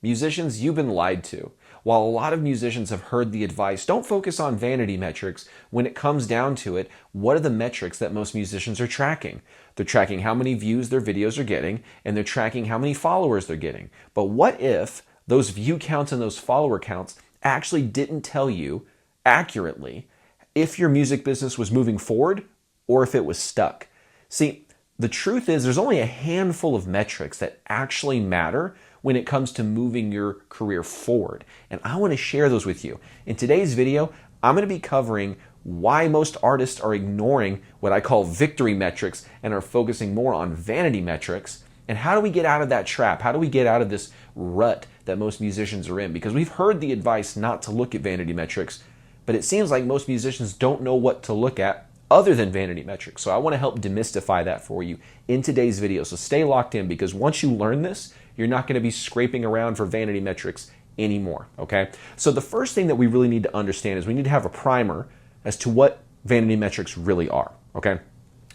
Musicians, you've been lied to. While a lot of musicians have heard the advice, don't focus on vanity metrics, when it comes down to it, what are the metrics that most musicians are tracking? They're tracking how many views their videos are getting, and they're tracking how many followers they're getting. But what if those view counts and those follower counts actually didn't tell you accurately if your music business was moving forward or if it was stuck? See, the truth is there's only a handful of metrics that actually matter when it comes to moving your career forward. And I want to share those with you. In today's video, I'm going to be covering why most artists are ignoring what I call victory metrics and are focusing more on vanity metrics. And how do we get out of that trap? How do we get out of this rut that most musicians are in? Because we've heard the advice not to look at vanity metrics, but it seems like most musicians don't know what to look at other than vanity metrics. So I want to help demystify that for you in today's video. So stay locked in, because once you learn this, you're not going to be scraping around for vanity metrics anymore, okay? So the first thing that we really need to understand is we need to have a primer as to what vanity metrics really are, okay?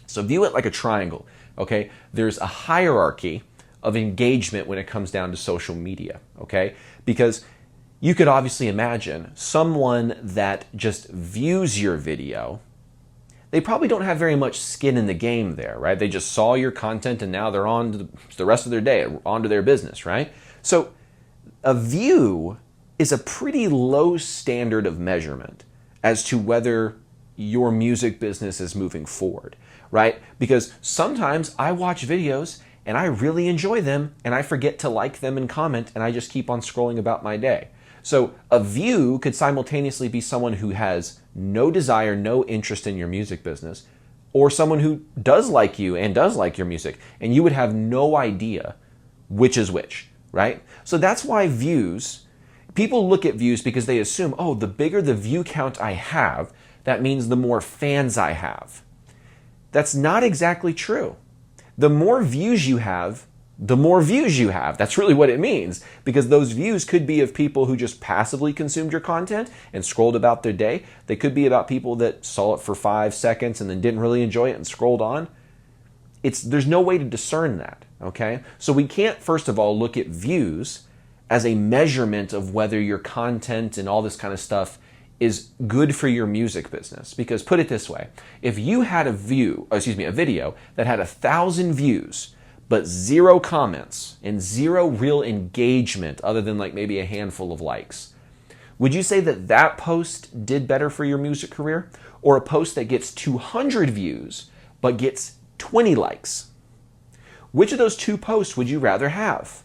So view it like a triangle, okay? There's a hierarchy of engagement when it comes down to social media, okay? Because you could obviously imagine someone that just views your video, they probably don't have very much skin in the game there, right? They just saw your content and now they're on to the rest of their day, on to their business, right? So a view is a pretty low standard of measurement as to whether your music business is moving forward, right? Because sometimes I watch videos and I really enjoy them and I forget to like them and comment and I just keep on scrolling about my day. So a view could simultaneously be someone who has no desire, no interest in your music business, or someone who does like you and does like your music, and you would have no idea which is which, right? So that's why views, people look at views because they assume, oh, the bigger the view count I have, that means the more fans I have. That's not exactly true. The more views you have, the more views you have. That's really what it means, because those views could be of people who just passively consumed your content and scrolled about their day. They could be about people that saw it for 5 seconds and then didn't really enjoy it and scrolled on. There's no way to discern that, okay? So we can't, first of all, look at views as a measurement of whether your content and all this kind of stuff is good for your music business. Because put it this way, if you had a video that had 1,000 views, but 0 comments and 0 real engagement other than like maybe a handful of likes, would you say that that post did better for your music career? Or a post that gets 200 views but gets 20 likes? Which of those two posts would you rather have?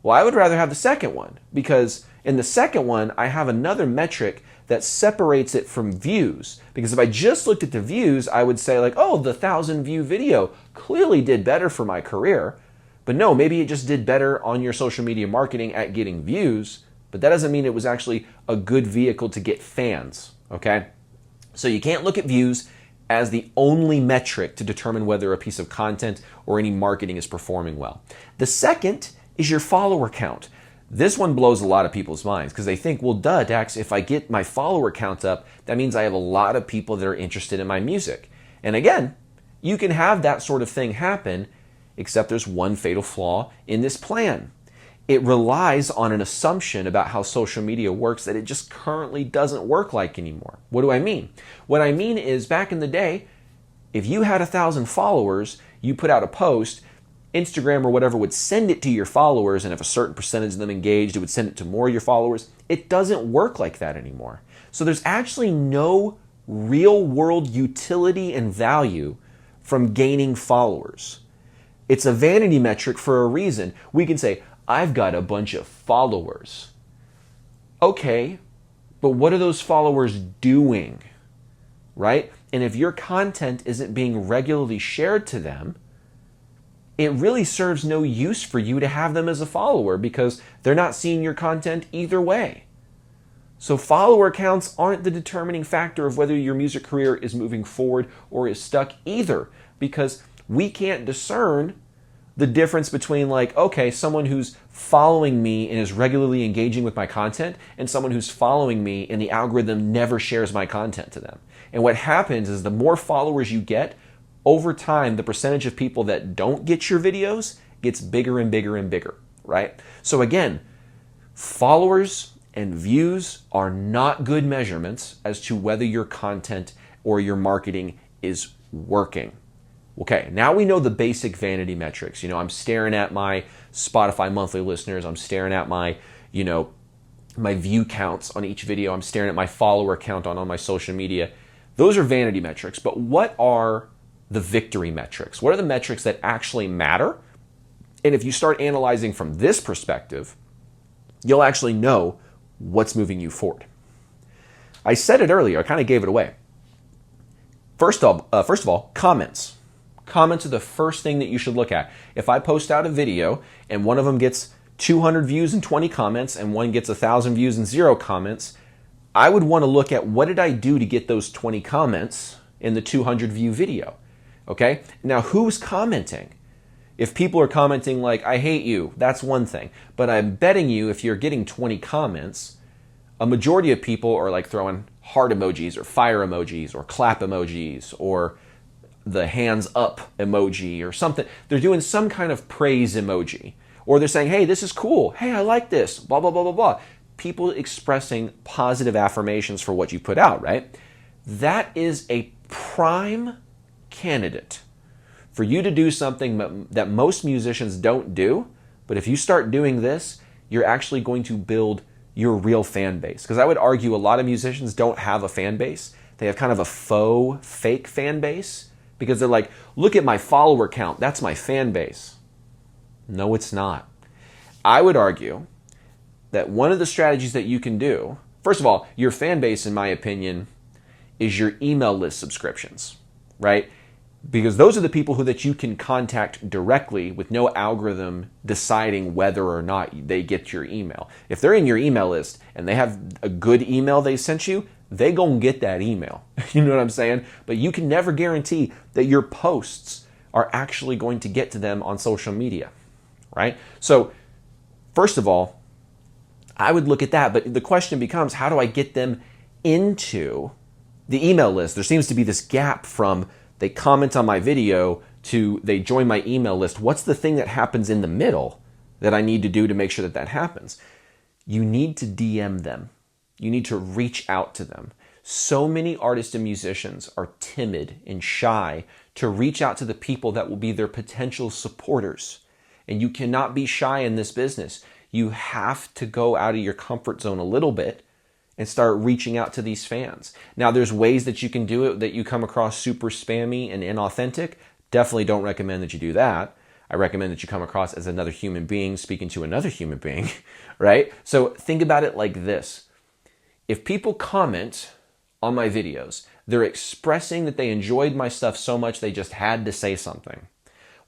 Well, I would rather have the second one, because in the second one, I have another metric that separates it from views. Because if I just looked at the views, I would say like, oh, the 1,000 view video clearly did better for my career. But no, maybe it just did better on your social media marketing at getting views, but that doesn't mean it was actually a good vehicle to get fans, okay? So you can't look at views as the only metric to determine whether a piece of content or any marketing is performing well. The second is your follower count. This one blows a lot of people's minds because they think, well, duh, Dax, if I get my follower count up, that means I have a lot of people that are interested in my music. And again, you can have that sort of thing happen, except there's one fatal flaw in this plan. It relies on an assumption about how social media works that it just currently doesn't work like anymore. What do I mean? What I mean is, back in the day, if you had 1,000 followers, you put out a post, Instagram or whatever would send it to your followers, and if a certain percentage of them engaged, it would send it to more of your followers. It doesn't work like that anymore. So there's actually no real world utility and value from gaining followers. It's a vanity metric for a reason. We can say, I've got a bunch of followers. Okay, but what are those followers doing, right? And if your content isn't being regularly shared to them, it really serves no use for you to have them as a follower, because they're not seeing your content either way. So follower counts aren't the determining factor of whether your music career is moving forward or is stuck either, because we can't discern the difference between, like, okay, someone who's following me and is regularly engaging with my content and someone who's following me and the algorithm never shares my content to them. And what happens is the more followers you get, over time, the percentage of people that don't get your videos gets bigger and bigger and bigger, right? So again, Followers and views are not good measurements as to whether your content or your marketing is working. Okay, now we know the basic vanity metrics. I'm staring at my Spotify monthly listeners. I'm staring at my, my view counts on each video. I'm staring at my follower count on my social media. Those are vanity metrics. But what are the victory metrics? What are the metrics that actually matter? And if you start analyzing from this perspective, you'll actually know what's moving you forward. I said it earlier. I kind of gave it away. First of all, comments. Comments are the first thing that you should look at. If I post out a video and one of them gets 200 views and 20 comments and one gets 1,000 views and 0 comments, I would want to look at what did I do to get those 20 comments in the 200 view video. Okay? Now, who's commenting? If people are commenting like, I hate you, that's one thing. But I'm betting you if you're getting 20 comments, a majority of people are like throwing heart emojis or fire emojis or clap emojis or the hands up emoji or something. They're doing some kind of praise emoji. Or they're saying, hey, this is cool. Hey, I like this. Blah, blah, blah, blah, blah. People expressing positive affirmations for what you put out, right? That is a prime candidate for you to do something that most musicians don't do. But if you start doing this, you're actually going to build your real fan base. Because I would argue a lot of musicians don't have a fan base. They have kind of a faux, fake fan base. Because they're like, look at my follower count. That's my fan base. No, it's not. I would argue that one of the strategies that you can do, first of all, your fan base, in my opinion, is your email list subscriptions, right? Because those are the people that you can contact directly with no algorithm deciding whether or not they get your email. If they're in your email list and they have a good email they sent you, they gonna get that email. You know what I'm saying? But you can never guarantee that your posts are actually going to get to them on social media, right? So first of all, I would look at that. But the question becomes, how do I get them into the email list? There seems to be this gap from they comment on my video to they join my email list. What's the thing that happens in the middle that I need to do to make sure that that happens? You need to DM them. You need to reach out to them. So many artists and musicians are timid and shy to reach out to the people that will be their potential supporters. And you cannot be shy in this business. You have to go out of your comfort zone a little bit and start reaching out to these fans. Now, there's ways that you can do it that you come across super spammy and inauthentic. Definitely don't recommend that you do that. I recommend that you come across as another human being speaking to another human being, right? So think about it like this. If people comment on my videos, they're expressing that they enjoyed my stuff so much they just had to say something.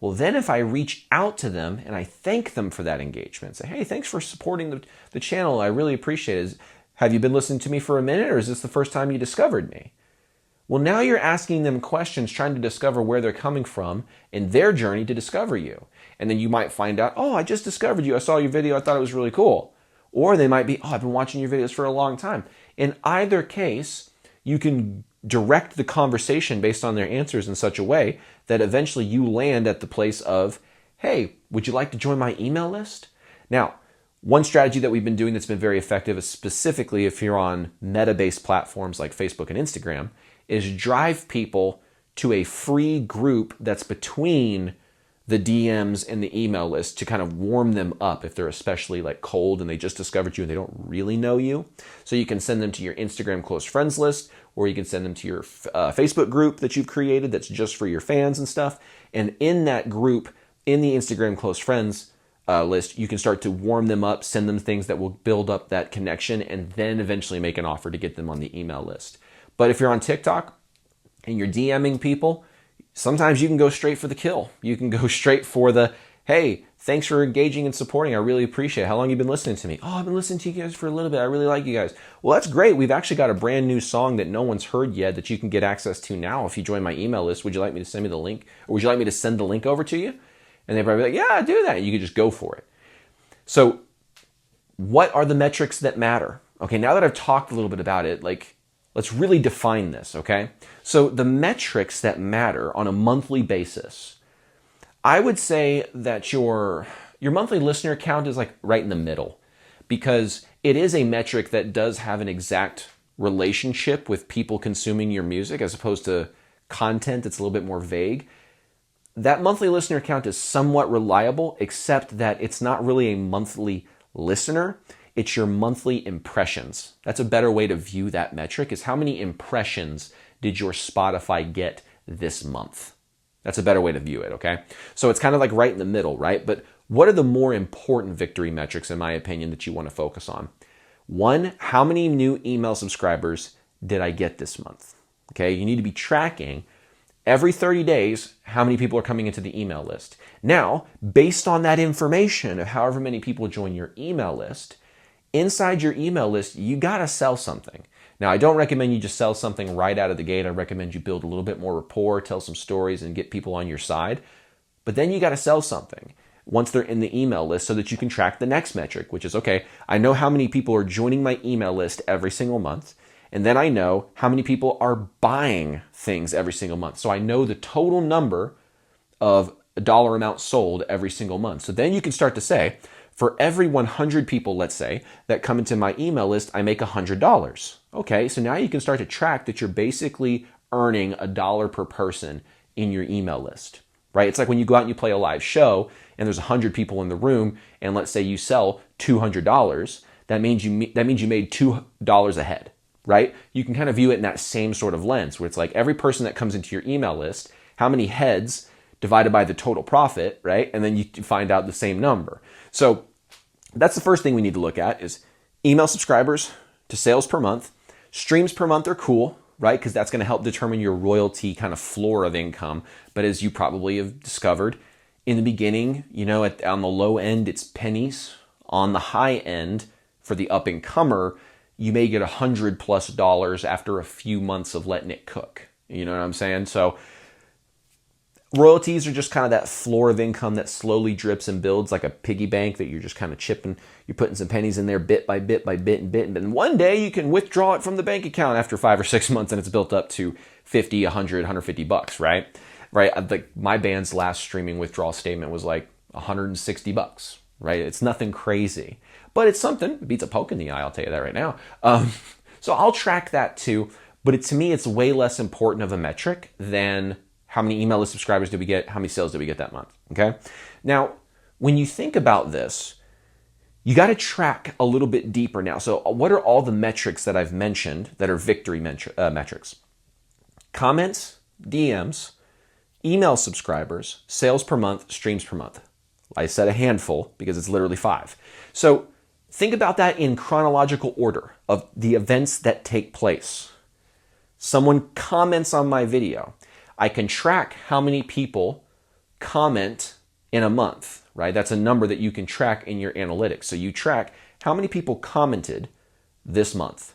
Well, then if I reach out to them and I thank them for that engagement, say, hey, thanks for supporting the channel. I really appreciate it. Have you been listening to me for a minute, or is this the first time you discovered me? Well, now you're asking them questions, trying to discover where they're coming from in their journey to discover you. And then you might find out, oh, I just discovered you. I saw your video. I thought it was really cool. Or they might be, oh, I've been watching your videos for a long time. In either case, you can direct the conversation based on their answers in such a way that eventually you land at the place of, hey, would you like to join my email list? Now, one strategy that we've been doing that's been very effective is specifically if you're on meta-based platforms like Facebook and Instagram, is drive people to a free group that's between the DMs and the email list to kind of warm them up if they're especially like cold and they just discovered you and they don't really know you. So you can send them to your Instagram close friends list, or you can send them to your Facebook group that you've created that's just for your fans and stuff. And in that group, in the Instagram close friends list, you can start to warm them up, send them things that will build up that connection, and then eventually make an offer to get them on the email list. But if you're on TikTok and you're DMing people, sometimes you can go straight for the kill. You can go straight for the, hey, thanks for engaging and supporting. I really appreciate it. How long have you been listening to me? Oh, I've been listening to you guys for a little bit. I really like you guys. Well, that's great. We've actually got a brand new song that no one's heard yet that you can get access to now if you join my email list. Would you like me to send me the link? Or would you like me to send the link over to you? And they'd probably be like, yeah, do that. And you can just go for it. So what are the metrics that matter? Okay, now that I've talked a little bit about it, let's really define this, okay? So the metrics that matter on a monthly basis, I would say that your monthly listener count is like right in the middle. because it is a metric that does have an exact relationship with people consuming your music as opposed to content that's a little bit more vague. That monthly listener count is somewhat reliable, except that it's not really a monthly listener. It's your monthly impressions. That's a better way to view that metric, is how many impressions did your Spotify get this month? That's a better way to view it, okay? So it's kind of like right in the middle, right? But what are the more important victory metrics, in my opinion, that you want to focus on? One, how many new email subscribers did I get this month? Okay, you need to be tracking every 30 days how many people are coming into the email list. Now, based on that information of however many people join your email list, inside your email list, you got to sell something. Now, I don't recommend you just sell something right out of the gate. I recommend you build a little bit more rapport, tell some stories, and get people on your side. But then you got to sell something once they're in the email list so that you can track the next metric, which is, okay, I know how many people are joining my email list every single month. And then I know how many people are buying things every single month. So I know the total number of dollar amount sold every single month. So then you can start to say, for every 100 people, let's say, that come into my email list, I make $100. Okay, so now you can start to track that you're basically earning $1 per person in your email list, right? It's like when you go out and you play a live show and there's 100 people in the room, and let's say you sell $200, that means you made $2 a head. Right? You can kind of view it in that same sort of lens where it's like every person that comes into your email list, how many heads divided by the total profit, right? And then you find out the same number. So that's the first thing we need to look at is email subscribers to sales per month. Streams per month are cool, right? Because that's going to help determine your royalty kind of floor of income. But as you probably have discovered in the beginning, on the low end, it's pennies. On the high end, for the up-and-comer, you may get $100+ after a few months of letting it cook. You know what I'm saying? So royalties are just kind of that floor of income that slowly drips and builds like a piggy bank that you're just kind of chipping. You're putting some pennies in there bit by bit by bit and bit. And then one day you can withdraw it from the bank account after 5 or 6 months and it's built up to 50, 100, 150 bucks, right? Right. Like my band's last streaming withdrawal statement was like $160, right? It's nothing crazy. But it's something. It beats a poke in the eye, I'll tell you that right now. So I'll track that too. But to me, it's way less important of a metric than how many email list subscribers did we get, how many sales did we get that month, okay? Now, when you think about this, you got to track a little bit deeper now. So what are all the metrics that I've mentioned that are victory metrics? Comments, DMs, email subscribers, sales per month, streams per month. I said a handful because it's literally 5. So think about that in chronological order of the events that take place. Someone comments on my video. I can track how many people comment in a month, right? That's a number that you can track in your analytics. So you track how many people commented this month.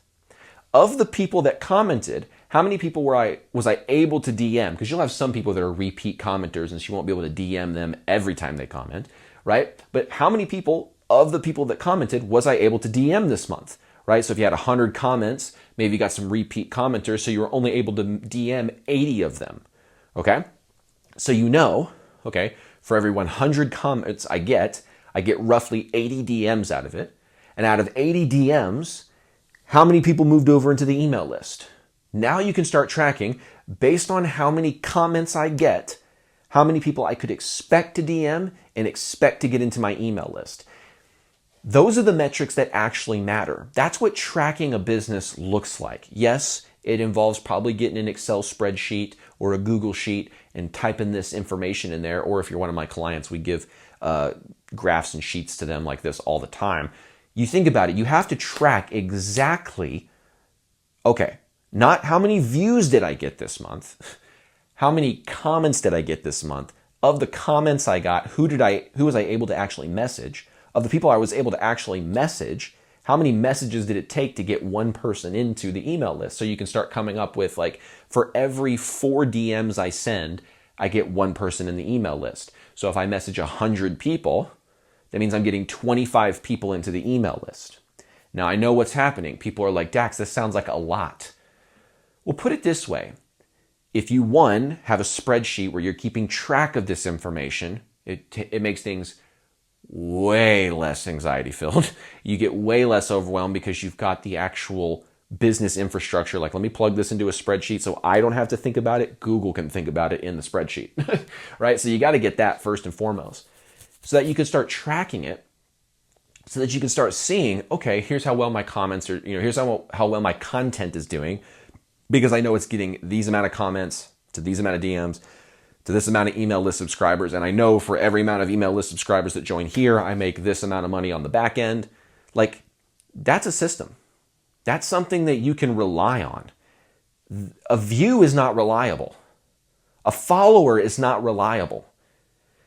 Of the people that commented, how many people was I able to DM? Because you'll have some people that are repeat commenters and so you won't be able to DM them every time they comment, right? But how many people of the people that commented was I able to DM this month, right? So if you had 100 comments, maybe you got some repeat commenters, so you were only able to DM 80 of them, okay? So okay, for every 100 comments I get roughly 80 DMs out of it. And out of 80 DMs, how many people moved over into the email list? Now you can start tracking based on how many comments I get, how many people I could expect to DM and expect to get into my email list. Those are the metrics that actually matter. That's what tracking a business looks like. Yes, it involves probably getting an Excel spreadsheet or a Google sheet and typing this information in there. Or if you're one of my clients, we give graphs and sheets to them like this all the time. You think about it, you have to track exactly, okay, not how many views did I get this month, how many comments did I get this month, of the comments I got, who was I able to actually message, of the people I was able to actually message, how many messages did it take to get one person into the email list? So you can start coming up with like, for every 4 DMs I send, I get one person in the email list. So if I message 100 people, that means I'm getting 25 people into the email list. Now I know what's happening. People are like, Dax, this sounds like a lot. Well, put it this way. If you, one, have a spreadsheet where you're keeping track of this information, it makes things way less anxiety filled. You get way less overwhelmed because you've got the actual business infrastructure. Like, let me plug this into a spreadsheet so I don't have to think about it. Google can think about it in the spreadsheet, right? So you got to get that first and foremost so that you can start tracking it, so that you can start seeing, okay, here's how well my comments are, here's how well my content is doing, because I know it's getting these amount of comments to these amount of DMs to this amount of email list subscribers. And I know for every amount of email list subscribers that join here, I make this amount of money on the back end. Like, that's a system. That's something that you can rely on. A view is not reliable. A follower is not reliable.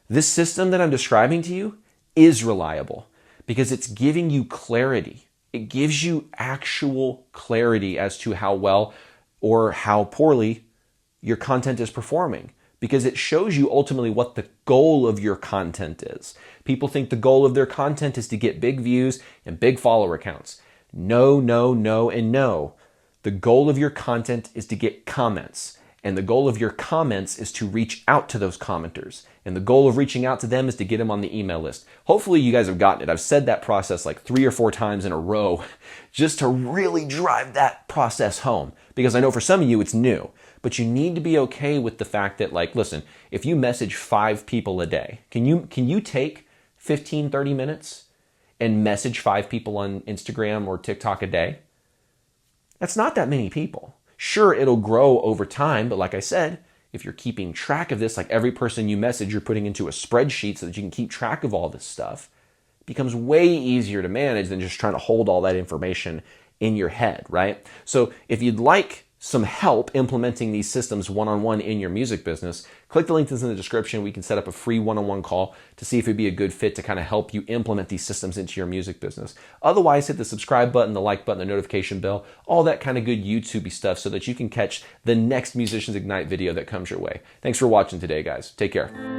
This system that I'm describing to you is reliable because it's giving you clarity. It gives you actual clarity as to how well or how poorly your content is performing, because it shows you ultimately what the goal of your content is. People think the goal of their content is to get big views and big follower counts. No, no, no, and no. The goal of your content is to get comments. And the goal of your comments is to reach out to those commenters. And the goal of reaching out to them is to get them on the email list. Hopefully you guys have gotten it. I've said that process like 3 or 4 times in a row just to really drive that process home. Because I know for some of you it's new. But you need to be okay with the fact that, like, listen, if you message 5 people a day, can you take 15, 30 minutes and message 5 people on Instagram or TikTok a day? That's not that many people. Sure, it'll grow over time, but like I said, if you're keeping track of this, like every person you message, you're putting into a spreadsheet so that you can keep track of all this stuff, it becomes way easier to manage than just trying to hold all that information in your head, right? So if you'd like some help implementing these systems one-on-one in your music business, click the link that's in the description. We can set up a free one-on-one call to see if it'd be a good fit to kind of help you implement these systems into your music business. Otherwise, hit the subscribe button, the like button, the notification bell, all that kind of good YouTube-y stuff so that you can catch the next Musicians Ignite video that comes your way. Thanks for watching today, guys. Take care.